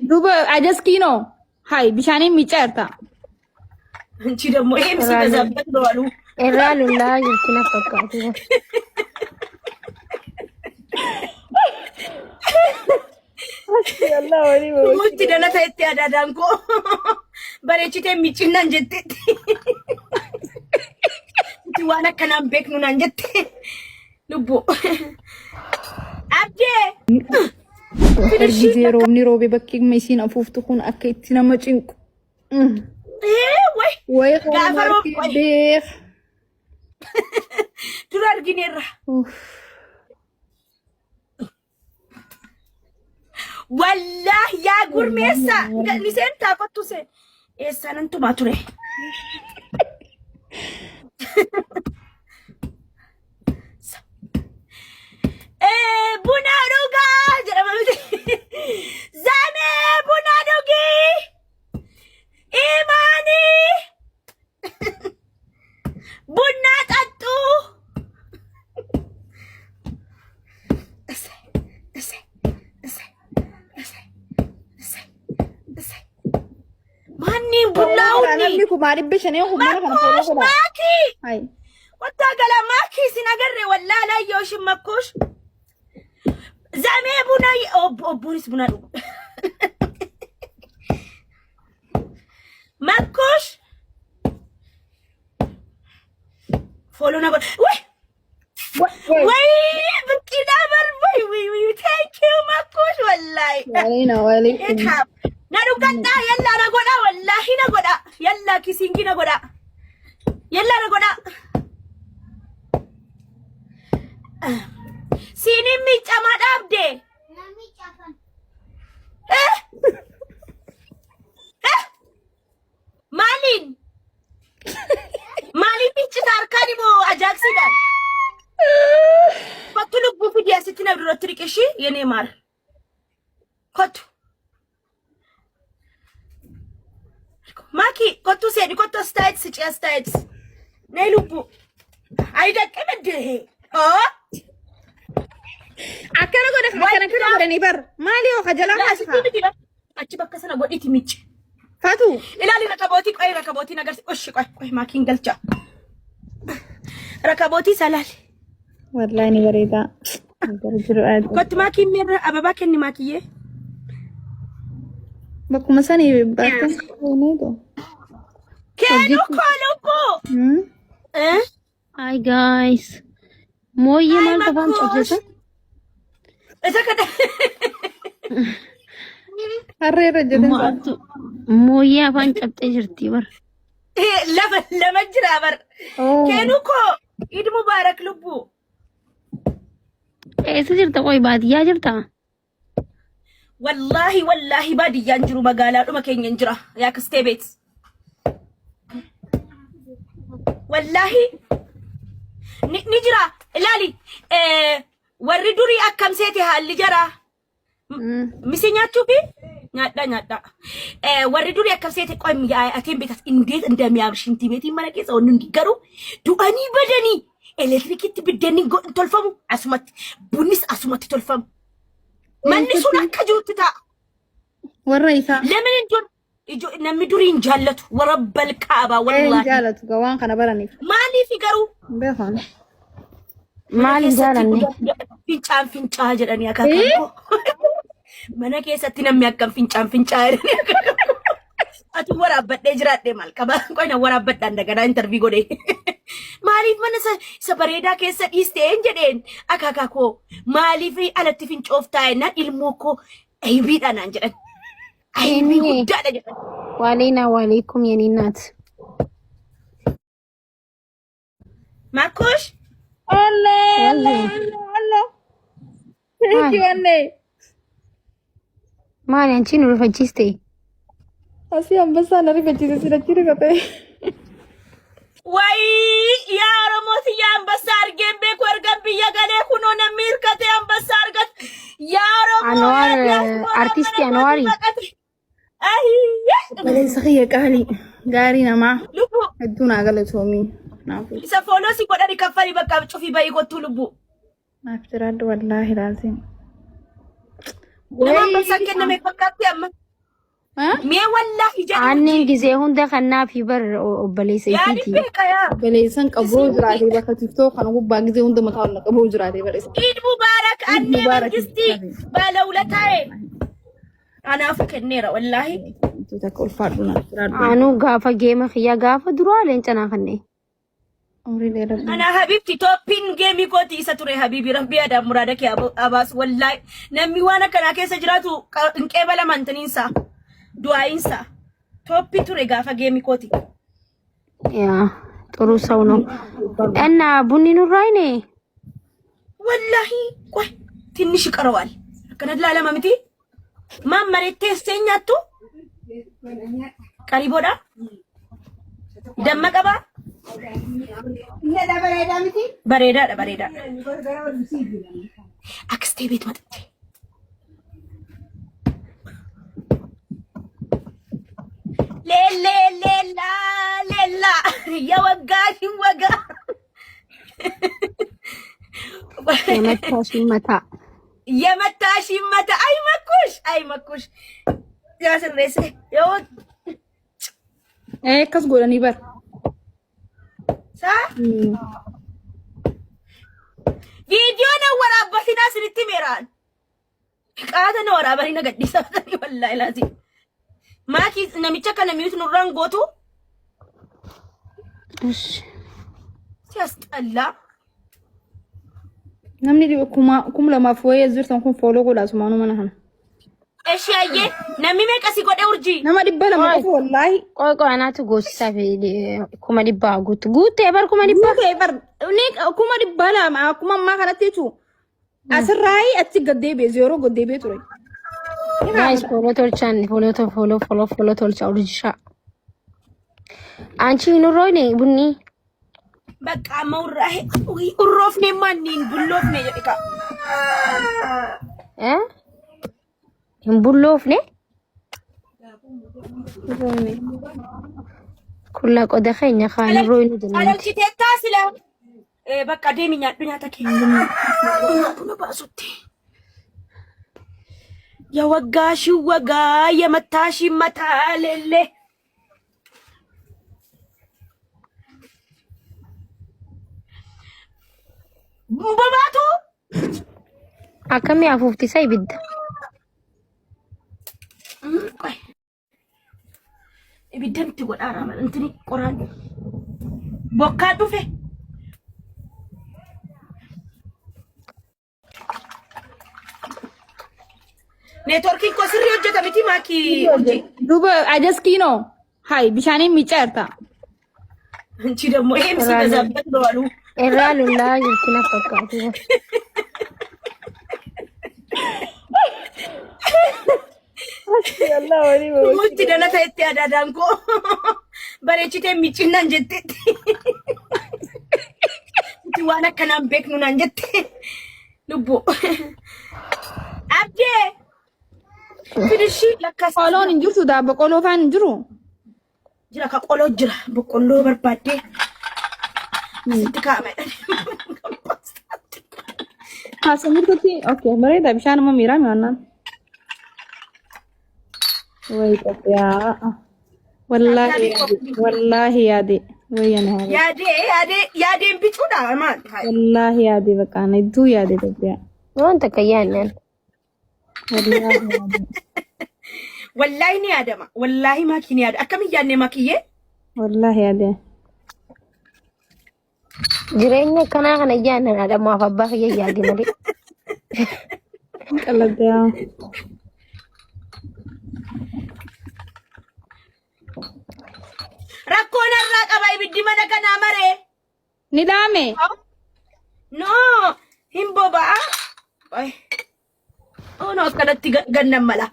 duba ajaskino hay bishani micerta አንቺ ደግሞ ይሄን ሲበዛበት ነው አሉ ኤራሉላ ይልኩና ፈቃቱ yalla wali ሙት ደነታ ያዳዳንኮ በሬቺቴ ሚጭና እንጀት ዋና ከናም ቤክ ኑና እንጀት ልቦ አብዴ ergi roobni roobe bakki meesiin afuuftu kun akka itti nama cinqu way gaafaro beek dura argineerra wallahi yaa gurmeessa ni seentaa kottu se eessanan tuma ture buna dhuga jedhamamte zame buna dhugi imani buna xaxxu manni bunauni namni kumari bishane kumara kana fola fola maki hay wata gala maki sinagarre wallahi la yoshi makush zame buna obunis buna dhugu makush follow na wait bikina bar wait thank you makush wallahi wali naru ganda yalla na goda wallahi na goda yalla kisingi na goda yalla na goda sini mi chama dabde nami chafan malin malin bichi tarkani mo ajaxi dan patulu bufi dia sitina duro trikeshi yene mar kotu maki kotu sedi kotu states ci states nei lubu ayda kemede oh akkana goda kana godani bar mali o khajala khasfa achi bakka sana goditi mich fatu ilali rakaboti nagarsi oshi qoy makin galcha rakaboti salal wallahi ni barida kotu makin mir ababa kenni makiye bakuma sani bakka nedo kenu kolubu Hi guys. Moye mal tafan chojesa. Esa kada. arre rajada Moye afan cabte jirti bar. lama jira bar. Kenu ko Eid Mubarak lubu. Esa jirta koy baadiyaa jirta. Wallahi baadiyyaan jiru magaalaa dhuma keenya jira yaa kastee beet. Wallahi ni jira ilaali warri duri akkam seeti haalli jara misi nyaachuu fi nyaadha warri duri akkam seeti qoy atiin beekas indeet እንደሚያምር ሽንት ቤት mana keessa onni garu du'anii badanii elektirikitti biddanii tolfamu asumatti bunnis asumatti tolfamu manni sun akka jirutti ta'a warra isaa lemin injoon namni duriin jaallatu warabbal kaaba wallahi jaallatu gawaan kana baraniif maaliif garu beekan Maali jaalanne. Fincaa jedhanii akaakamu. Mana keessatti namni akkam fincaa jedhanii ati waraabadhee jiraadhee maal qaba qoyna waraabbadhaan daganaa interview godhee maaliif mana isa bareedaa keessa dhiistee jedheen akaakaakoo maaliif alatti fincooftaa ennaan ilmoo koo aybiidhaan jedhan aybii guddaadha jedhan. Waaleyna waaleykum የኔ እናት ማኩሽ ማን አንቺን ረፈጂስቴ Así ambas a la rifachise si la quiere que ወይ ያ ኦሮሞት ያ አንበሳ አርገን ቤት ወርገን በየገሌ ኩኖ ነሚርከተ አንበሳ አርገት ያ ኦሮሞ አንዋር አርቲስት አንዋሪ አይ Wale saxiya qaali gaarii namaa ልቡ hedduun agalaatoomii naafu isa foolosi godhani kaffali bakka cufi bayi gotu ልቡ naaf jiraadhu wallaahi laaziin nama anበሳ ከነመ ፈካት ያም مي والله جد Aannin gisee hunda kanaaf bar obboleessa يعني isiiti. بك يا Baleessan qaboo jiraatee bakka TikTok kana gubbaa gisee hunda mataa wal qaboo jiraatee baleessan. عيد مبارك أني مبارك. منجستي بالولتاي أنا أفكر والله Takka ulfaadhu na jiraadhu. Anuu gaafa geema kiyyaa gaafa duraa leencanaa kanneen. Umrii dheeraa. أنا حبيبتي توبين جيمي كوتي ستوري حبيبي ربي هذا مرادك يا أباس والله نمي وانا كنا كيس جراتو إنكابلا مانتنينسا دعاينسا توبي توري غافا جيمي كوتي Yaa xuruu sa'u no. Ennaa bunni nurraayne. والله كوي تنشي كروال كانت لا لما متي ما مريتي سينياتو قريبودا دمك أبا بريدا بريدا أكستي بيت متتي لا يا وقاش وقا Yamattaashii mataa. يا متاشي متى أي مكوش يا سرسي يا Akkas godhanii bar. سا فيديو نور أبسنا سنتي ميران هذا نور أبرينا قد يسافرني والله لازم ما كيس نميتشك نميوت نوران قوتو Ish. تست الله Namni kuma lamaaf wayii jirtan kun fooloo godhaa sumaanuu mana kana. إيش يا نمي ميك أسيقود أورجي Nama 200 qofa wallaahi. Qoy qo'anaatu goosisaa fi kuma dhibbaa guutu. Guutee bar kuma dhibbaa. Guutee bar kuma 200 akkuma ammaa kanatti jechuun asirraayi achi gaddeebi'e zeeroo gaddeebi'e ture. Guys, follow tolchaan follow tolchaa urjishaa. Anchi nurroyne bunni. بقى موراه وروفني مانين بلوفني يا Eh? Hin bulloofne? Kullaa qoda keenya kaan nurroyne على jennaan. الكتاب تاسلا بقى ديمي نيا تاكي بنا باسوتي يا وقاشي وقا يا متاشي متا لله باباتو Akkamii afuuftisaa ibidda? ibidanti godhaara malantini qoraan bokkaa dhufe neetworkiin koo sirrii hojjeta miti maakii urjii Duuba ajaskiinoo hayi bishaaniin miicaa jirta. አንቺ ደግሞ ይሄም ሲበዛበት ነው አሉ Irraa lullaa jirti na fakkaatu. ሙቲ ደነታ የት ያዳዳንኮ በሬቺቴ ሚጭናን ጀቴ ዋና ከናም ቤክኑናን ጀቴ ልቦ አብዴ ትንሽ ለካስ Qooloon hin jirtu daa boqqolloo faan hin jiru. ጅራ ከቆሎ ጅራ በቆሎ በርባዴ ስትካመ Haasan jirtutti okay bareeda bishaan amma miiraami waannaan. Way Itoophiyaa. Wallaahi yaade. Wayyana yaade. ያዴ ያዴ ያዴን ቢጩዳ ማን Wallaahi yaade bakka ana iddoo yaade Itoophiyaa. Waan takka yaannan. Wallaahi yaade. ወላሂ ነው ያደማ ወላሂ ማኪን ያደ አከም ያኔ ማኪዬ Wallaahi yaade. Jireenya akkanaa kana yaannan adamaaf abbaa kiyya yaade malee. Qalladdaa. rakkoon irraa qaba ibiddi mana kana mare Ni dhaame. no hin boba'a ay ono akkanatti gannan mala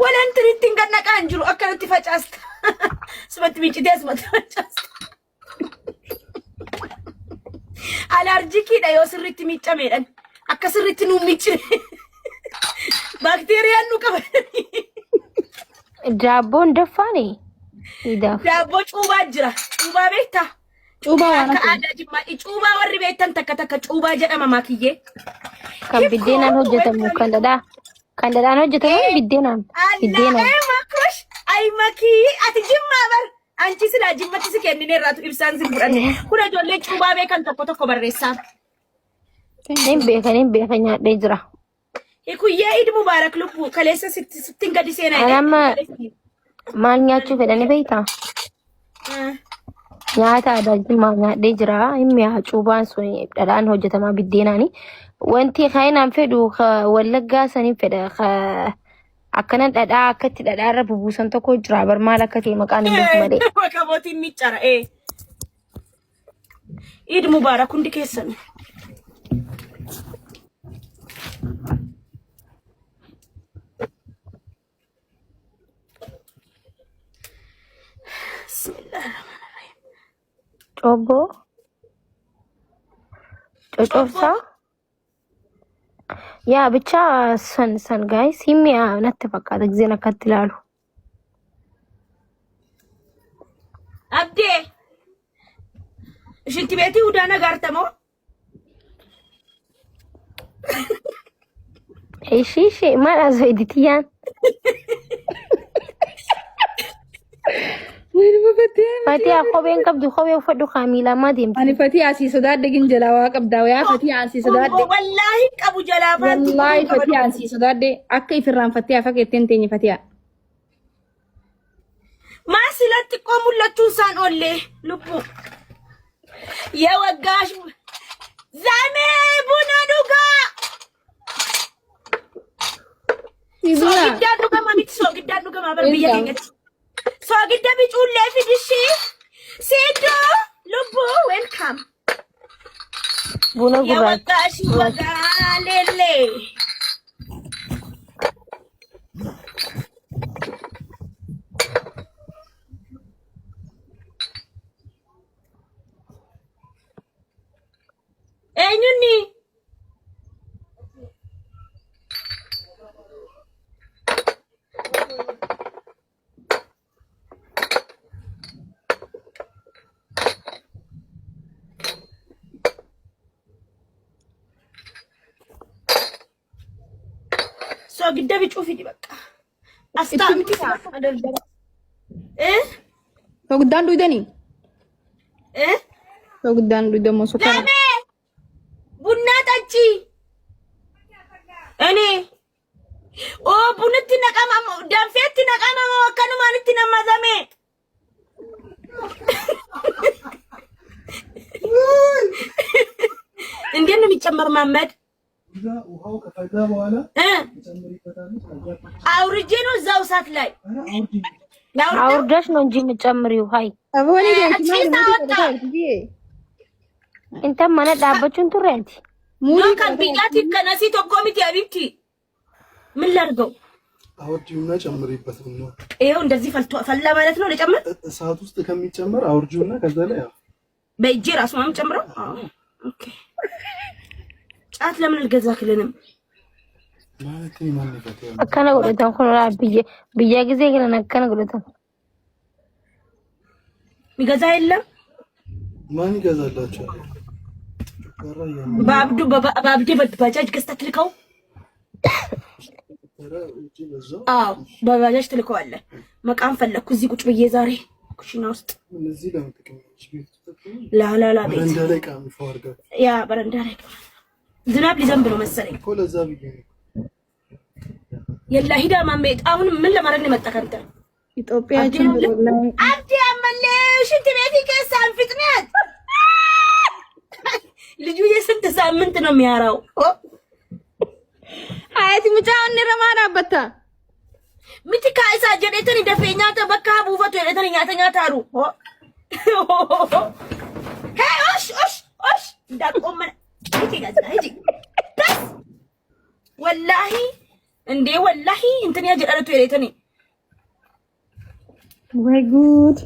walan tiritti ganna kan jiru akkanatti facaasta sumatti miicitee sumatti facaasta alarjikiidha yoo sirritti miiccameedhan akka sirritti nu miicine bakteeriyaan nu qabatanii Daabboon daffaani. Idaaf. daabboo cuubaa jira cuubaa beektaa Cuubaa waan akka aadaa jimmaa cuubaa warri beektan takka takka cuubaa jedhama maakiyyee Kan biddeenaan hojjetamu kan dhadhaa. kan dhadhaan hojjetamu biddeenaan Allah makush ay maki ati jimma bar anchi sila jimmatti si kennine irraatu ibsaan si fudhanne kun ijoollee cuubaa beekan tokko barreessaa hin beekan nyaadhee jira ikuyyee Eid Mubarak lubbu kaleessa sittin gadi seenaa anamma maal nyaachuu fedhani beektaa nyaata aadaa jimmaa nyaadhee jira himmi haa cuubaan sun dhadhaan hojjetamaa biddeenaani wanti kaayinaan fedhu wallaggaa saniin fedha akkanan dhadhaa akkatti dhadhaarra bubuusan tokko jira bar maal akka ta'e maqaan hin beeku malee kabootiin miccara Eid Mubarak hundi keessan cobo cocobsa ያ ብቻ ሰን ጋይስ ሂሚያ ነተፈቃደ ጊዜና ከትላሉ አብዴ ሽንት ቤቲ ውዳና ጋር ተሞ እሺ ማራዞ ኤዲቲያን Fatia koben kabdu koben fadu khamila ma deemti ani Fatia si sodaadde gin jalawaa qabdaa yaa Fatia si sodaadde wallahi qabu jalafaan wallahi Fatia si sodaadde akka ifirraan Fatia fakeetten teenye Fatia maasilatti qomullachuu isaan olle lubbu yaa waggash zame buna dhugaa soogiddaa dhugaa maabar biyya keenyatti soogidda bicuullee fidishii Sido lubbu welcome buna yaa gurraacha waggash wagaalele enyuni so gidda bicu fidi bakka astaamti adalbara to guddaan duydani to guddaan duydamo sukara Dame bunna tachi ani oh bunatti naqama danfetti naqama akkanumaanitti namazame እንዴት ነው የሚጨመር ማመድ ውሃው ከፈጋ በኋላ አውርጄ ነው እዛው እሳት ላይ አውርደሽ ነው እንጂ የምጨምሪው ሃይ አቦኒ እንተ ማነ ዳበቹን ቱረንቲ ሙሉ ከብያት ከነሲ ተቆሚት ያቢቲ ምን ላድርገው አውርጂውና ጨምሪበት ነው ይሄው እንደዚህ ፈላ ማለት ነው ለጨምር እሳት ውስጥ ከሚጨመር አውርጂውና ከዛ ላይ ያው በእጄ ራሱ ማም ጨምረው ኦኬ ጫት ለምን አልገዛክልንም ማለት ማን ይፈታው አከና ጎደታን ኮራ ብያ ጊዜ ግን አከና ጎደታን ሚገዛ የለም ማን ይገዛላችሁ በአብዱ በባጃጅ ገዝተህ ትልከው በባጃጅ ትልከዋለህ መቃም ፈለኩ እዚህ ቁጭ ብዬ ዛሬ ኩሽና ውስጥ እነዚህ ለምትቀመጭ ቤት ላላላ ቤት በረንዳ ላይ ቃም ፈወርጋ ያ በረንዳ ላይ ዝናብ ሊዘንብ ነው መሰለኝ እኮ ለዛ ብዬ የላ ሂዳ ማሜት አሁን ምን ለማድረግ ነው መጣከንተ ኢትዮጵያ ጀምሮ አብዲ አመለሽ እንት ቤት ከሳን ፍጥነት ልጁ የስንት ሳምንት ነው የሚያራው አያቲ ሙጫውን ረማራበታ ሚቲካ ኢሳ ጀዴተን ደፈኛተ በካ ቡፈቱ የደተን ያተኛ ታሩ ሄይ ኦሽ እንዳቆመ ሂጂ ጋዛ ሂጂ በስ ወላሂ እንዴ ወላሂ እንትን ያጀረቱ የደተን ወይ ጉድ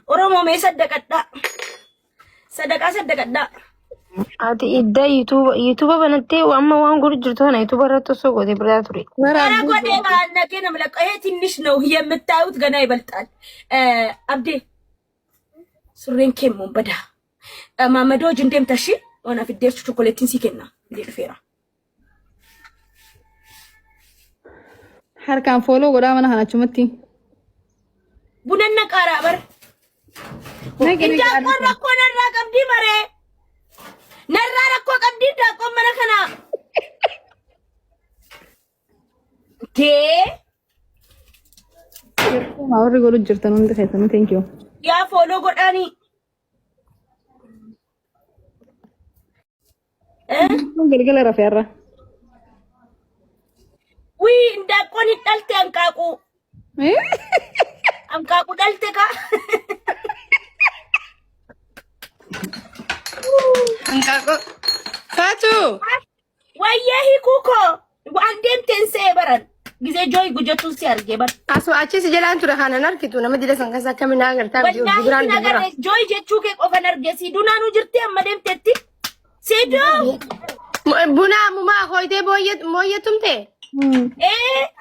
ኦሮሞ መሰደቀዳ ሰደቀዳ አቲ ኢዳ ዩቱብ በነቴ ዋማ ዋን ጉር ጅርቶ ነው ዩቱብ ረቶ ሶ ጎዴ ብራ ቱሪ ወራ ጎዴ ማነከ ነው ለቀው ይሄ ትንሽ ነው የምታዩት ገና ይበልጣል አብዴ ሱሬን ከሞን በዳ ማመዶጅ እንደም ተሺ وانا في الدير شوكولاتين سيكنا دي الفيرة harkaan fooloo godhaa mana kana achumatti. بننا قرابر انت قرر كون الرقم دي مري نرى ركو قبدي داكم من كنا تي maa warri godhu jirtan hundi keessanii thank you. يا فولو قراني galgala rafeerra. وي ndakoni dalte ankaku dalte ka Ankaako. Fatu. wayahi kuko wandem tense baran gize joy gujotu si arge bar Asu achi si jalan tura kana narkitu nama dila sangka sakka mina agarta wallahi gibran nagar joy jechu ke qofan arge si dunanu jirti amma dem tetti sedo buna muma hoyte boyet moyetumte.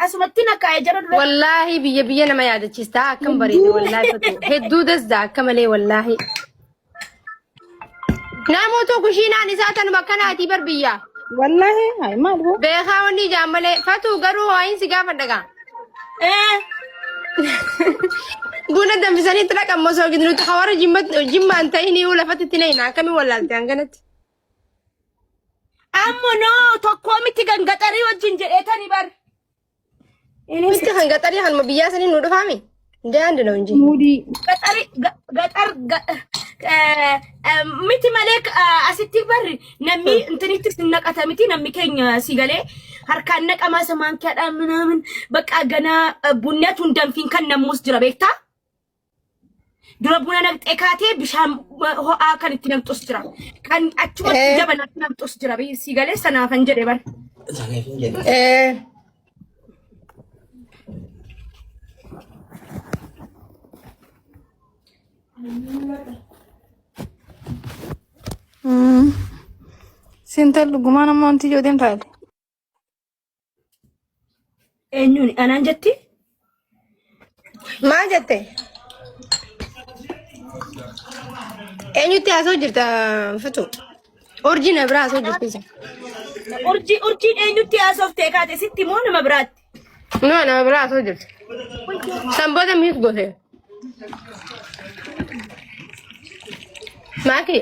asumatti nakaya jaro Wallahi biya nama yaadachista akkam bareede wallahi fatu. Hedduu dasda akkamale wallahi. Namoota kushiinaan isaatan bakkanaati bar biyya. Wallahi hay maal bo. Beekaa wanni jaammalee fatu garuu waa'in si gaafa dhagaa. Buna danfisanii itti dhaqammoo soo gidiruutti hawara jimmaan ta'inii lafatti nayina akkami wallaalte hanganatti. ammo no tokko miti gangaxarii wajjin jedheetani bar Miski kan gaxarii hanuma biyyaa sanii nu dhufaami. Ndee handi na hunji. Mudii. gaxar miti malee asitti barri namni intinitti naqata miti namni keenya si galee harkaan naqamaa samaan kadhaa minaamin bakka ganaa bunnatuun danfiin kan namus jira beektaa dura buna naqxee kaatee bishaan ho'aa kan itti namxus jira kan achumatti jabanaatti namxus jira si galee sanaafan jedhe bar Sintal dhugumaan ammoo wanti ijoolleen taate. eenyuun anaan jetti Maal jette? Eenyutti haasoo jirta fatu? Orjiina biraa haasoo jirti. urjiin eenyutti haasoftee kaate sitti moo nama biraatti No, nama biraa haasoo jirti. Sanboota miis gote. Maaki?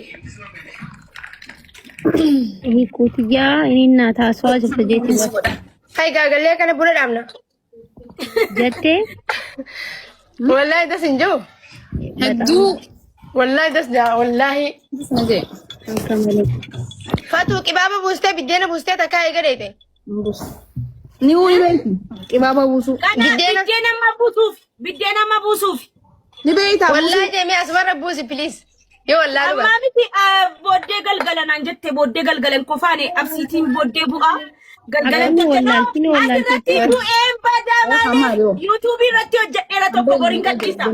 Ini kutiya ini nata soal seperti itu. Hai gagalnya kana buna dhaabna. Jette Wallahi das hinjo. Hedduu. Wallahi das da wallahi. Nage. Fatu qibaaba buustee biddeena buustee takkaa eegadeete. Ni wuli beekti. Qibaaba buusu. biddeen amma buusuuf Ni beektaa buusu. Wallahi deemee asmarra buusi please. Yoo wallahi dhugaa. amma miti booddee galgalanaan jette booddee galgalan kofaane absiitiin booddee bu'aa galgalan asirratti bu'een badamane yuutuubii irratti hojjedheera tokko goriin gadhiisa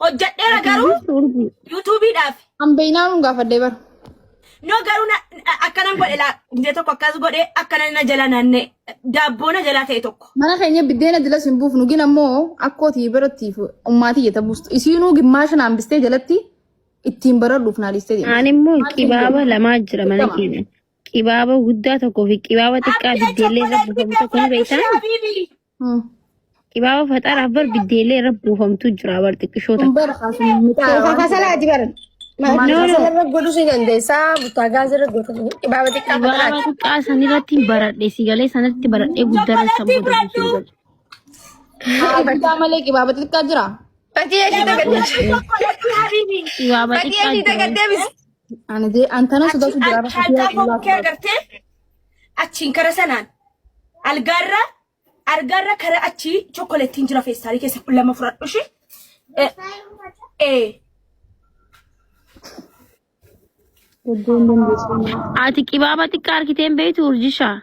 hojjedheera garuu yuutuubiidhaaf Ambeenaan nu gaafadhee bara. no garuu akkanan godhe laa indee tokko akkas godhe akkana na jala naanne daabboo na jalaa ta'e tokko Mana keenya biddeena jala sin buufnu gin ammoo akkootii birattiif ummaatii jetta buustu. Isiinuu gimmaasha naambistee jalatti ittiin baradhuuf naadistee deema. ani immoo qibaaba lamaa jira mana keenya. Qibaaba guddaa tokkoo fi qibaaba xiqqaa biddeellee irra buufamu tokko ni beektaa? Qibaaba faxaaraaf bar biddeellee irra buufamtu jira bar xiqqishoota. Bara kaasuun miidhaa. Kasalaati baran. Kasala godhu si dandeessaa buttaa gaazirra gootan qibaaba xiqqaa Qibaaba fatalaati. xiqqaa sanirratti baradhe sigalee sanatti baradhee guddaarra sammuu dabaluu. Bitaa malee qibaaba xiqqaa jira. Fakkii eegiita gaddeebisi. Qibaaba Fakkii xiqqaa eegiita jira. gaddeebisi. Antana sodaatu jira. Shantaa fokkee agartee achiin kara sanaan argaarra kara achii chokkolettiin jira feestaalii keessa lama fudhadhu shi. Ati qibaaba xiqqaa argiteen beektu urjishaa?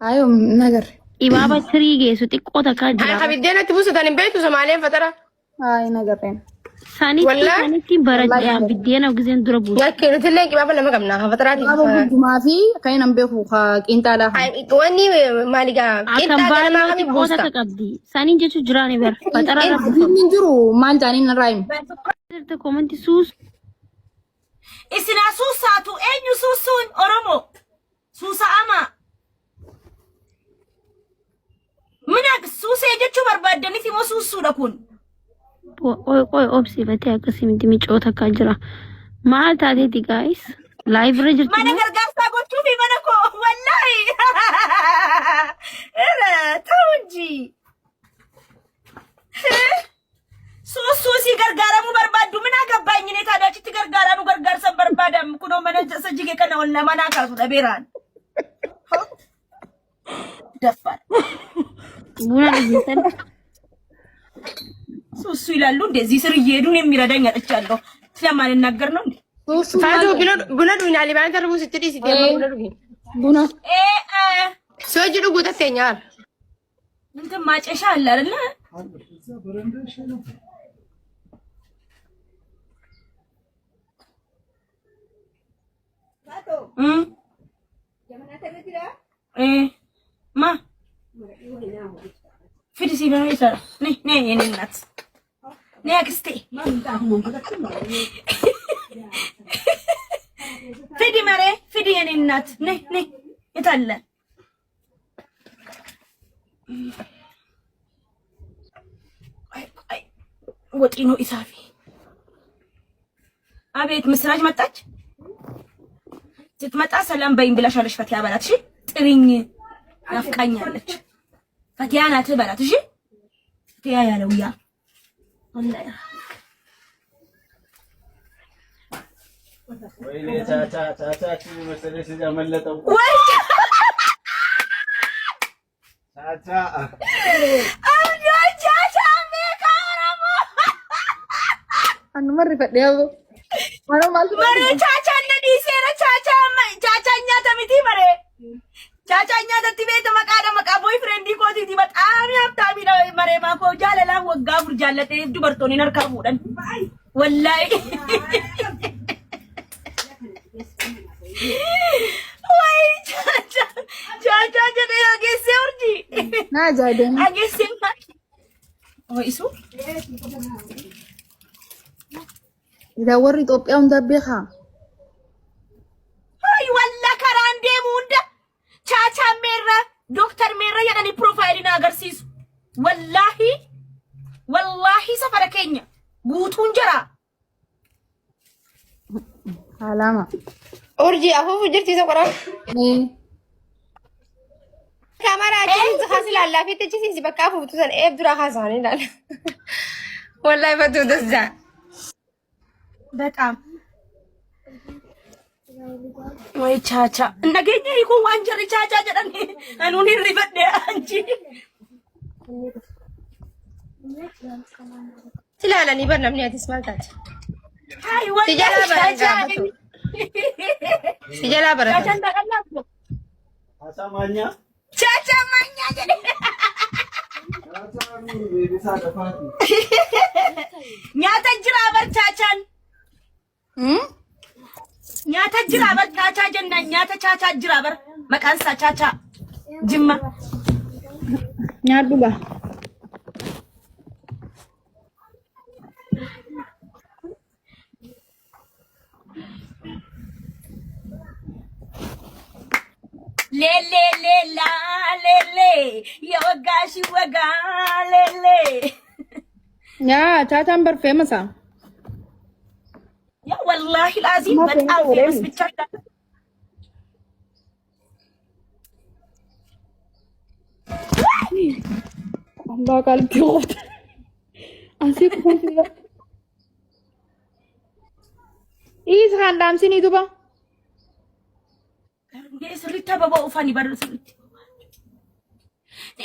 Ayo nagarre. Qibaaba tirii geessu xiqqoo takkaa Hai jira. kabiddeenatti buusutan hin beektu Somaaleen fatara. Ay nagarreen. Sanitti sanitti baradhee biddeena giseen dura buusa. Gakkee nuti illee qibaaba lama qabna fataraati. Qibaaba guutumaa fi kan hin beeku qiinxaalaa. Wanni maaligaa Akan qinxaa baay'ee galamaa kami xiqqoo buusta. takka qabdi. Saniin jechuun jiraani bara. Faxararra buusa. Inni jiru maal jaaniin narraa himu. Komanti suus isina suusaatu eenyu suusuun Oromoo suusa ama minak suusee jechuu barbaadaniif immoo suusuudha kun ቆይ ኦብሲፈቴ አከሲምቲ ሚጮታ ካጅራ ማታ ዴቲ ጋይስ ላይቭ ረጅርት ማነ ገርጋሳ ጎቹ ቢመነኮ ወላይ እረ ተውጂ ሱሲ ገርጋራሙ በርባዱ ምን አገባኝ እኔ ታዳች ትገርጋራኑ ገርጋር ሰበርባዳም ኩኖ መነጀ ሰጅጌ ከነ ወላ ማናካሱ ደቤራን ደፋር ቡና ይተን ሱሱ ይላሉ እንደዚህ ስር እየሄዱን የሚረዳኝ አጥቻለሁ ስለማን እናገር ነው እንዴ ፋዶ ቡና ዱኛ ሊባን ተርቡ ስትዲ ሲደማ ቡና ዱኛ ቡና ሶጅዱ ጉተተኛል እንትን ማጨሻ አለ አይደል ማ ፊት ሲበራ ይሰራ ነይ የኔ እናት ነይ አክስቴ ፊዲ መሬ ፊዲ የኔ እናት ነይ የታለ ወጪ ነው ኢሳፊ አቤት ምስራች መጣች ስትመጣ ሰላም በይኝ ብላሻለሽ ፈቲያ በላት እሺ ጥሪኝ ናፍቃኛለች ፈቲያ ናት በላት እሺ ፈቲያ ያለው ያ ወላሂ ወይኔ ቻቻ መሰለሽ ያመለጠው ወይ ቻቻ Anu mari fadhiya bo. Maro malu. Mare chacha nadi sera chacha nyata miti mare. Chacha nyata tibe to maka boyfriend ko ti batam yapta mi mare ma ko jalala wagga bur jallate dubartoni narka budan. Wallahi. Wai chacha jade age se urji. Na jade. Age se ma. Oh isu? Ida warri Ethiopia unda beha. Ay walla karande munda. Chacha mera doctor mera yadani profile na agarsisu. Wallahi safara Kenya. Guutun jira. Alama. ኦርጂ አሁን ፍጅርቲ ዘቆራ ካሜራ ጂን ዝኻስል አላ ፊት ጂን በቃ አፉ ተሰን ኤብዱራ ኻሳን ይላል ወላሂ ፈቱ ደዛ በጣም ወይ ቻቻ እንደገኘ ይኮ ዋንጀሪ ቻቻ ጀዳኒ አኑኒ ሪፈደ አንቺ ትላለኒ በእናም ነው ያስማልታት አይ ወይ ቻቻ ሲጀላ በረካ ቻቻ እንደቀላችሁ አሳማኛ ቻቻ ማኛ ጀደ ኛታ ጅራ በር ቻቻን ኛታ ጅራ በር ቻቻ ጀና ኛታ ቻቻ ጅራ በር መቃንሳ ቻቻ ጅማ Nyaduba. ሌሌ የወጋሽ ወጋ ሌሌ Ya, chacha ber famous ah. ያ ወላሂ ላዚም በጣም ፌመስ ብቻ Allah kalbi yok. Asik konsider. Is khandam sini itu bang. ስሪታ በባው ፋኒ ባደረ ስሪት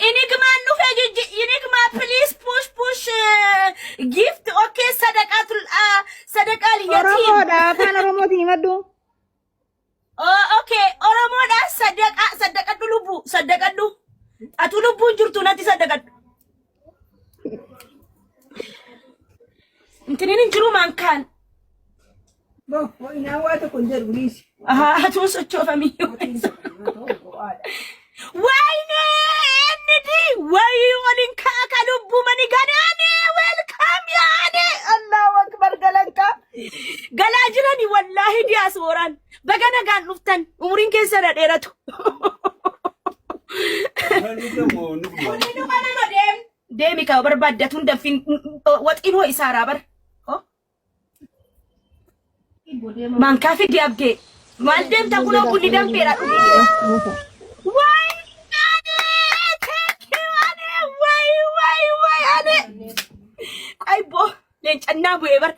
ኢኒግማ ኑፈ ጅ ኢኒግማ ፕሊዝ ፑሽ ጊፍት ኦኬ ሰደቃል የቲም Oromo da pan Oromo ti madu. ኦኬ ኦሮሞዳ ሰደቀዱ ልቡ ሰደቀዱ አቱ ልቡን ጅርቱ ናቲ ሰደቀዱ እንትኔን እንጅሩ ማንካን አቱ ሰቾፈሚ ወይኔ እንዲ ወይ ወሊንካ ከልቡ ማን ጋዳኔ ዌልካም ያኔ አላሁ አክበር ገለንካ ገላጅረኒ ወላሂ deemi ka barbaaddatun dafin waxinoo isaara bar man kafi diabde mal dem ta kuno bulli dam pera why ane ay bo len channa bu ebar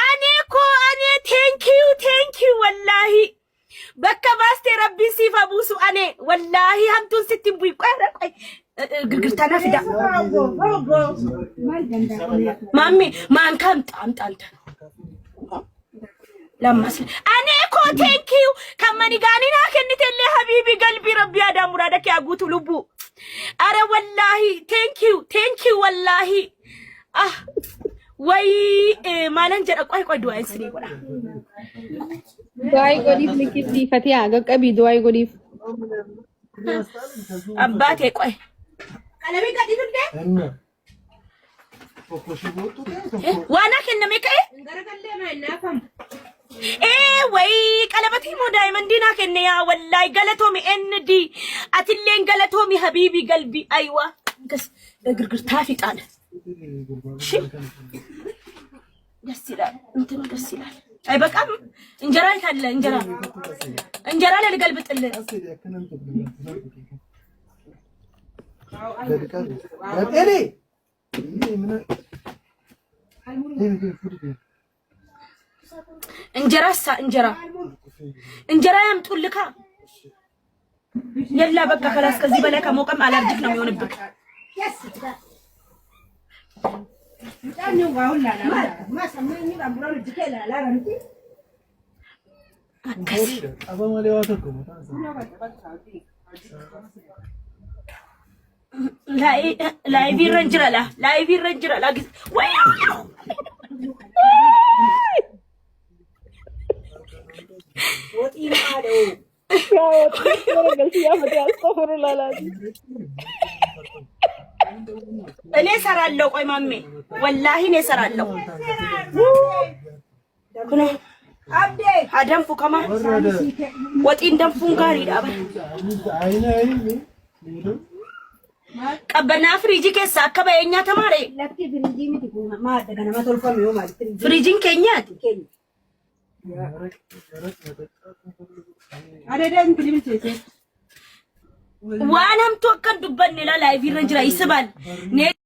ane ko ane thank you wallahi bakka baste rabbi sifa busu ane wallahi hamtun sittin bu qoy ግርግርታና ፍዳ ማሚ ማን ካም ጣምጣልታ ለማስል እኔ እኮ ቴንኪዩ ከመኒ ጋኒና ከንተለ ሀቢቢ ቀልቢ ረቢ አዳም ሙራደክ ያጉቱ ልቡ አረ ወላሂ ቴንኪዩ ወላሂ ወይ ማለን ጀደ ቆይ ዱአይ ስሪ ቆዳ ዱአይ ጎዲፍ ልኪት ፈቲያ ገቀቢ ዱአይ ጎዲፍ አባቴ ቆይ ቀለቤ ቀዲዱደ ዋና ከነመ ከይ ገረገለ ማይናፈም ወይ ቀለበቲ ሞ ዳይመንዲና ከነያ ወላይ ገለቶሚ ኤንዲ አትሌን ገለቶሚ ሀቢቢ ቀልቢ አይዋ ከስ ግርግርታ ፊጣለ እሺ ደስ ይላል እንትን ደስ ይላል አይ በቃም እንጀራ ይታለ እንጀራ ለልገልብጥልህ እንጀራ ያምጡልካ የላ በቃ خلاص ከዚህ በላይ ከሞቀም አለርጂክ ነው የሚሆንብክ ላይቭ ይረንጅራላ ወይ እኔ ሰራለሁ ቆይ ማሜ ወላሂ እኔ ሰራለሁ ኩነ አብዴ አደንፉ ከማ ወጢን ደንፉን ጋር ይዳባ ቀበና ፍሪጂ ከሳ አከበየኛ ተማረ ለፍቲ ፍሪጂ ምት ማደ ገና ማቶልፈም ነው ማለት ፍሪጂን ከኛት አደደን ፍሪጂ ዋናም ተወከን ዱበን ላ ላይቭ ይረንጅራ ይስባል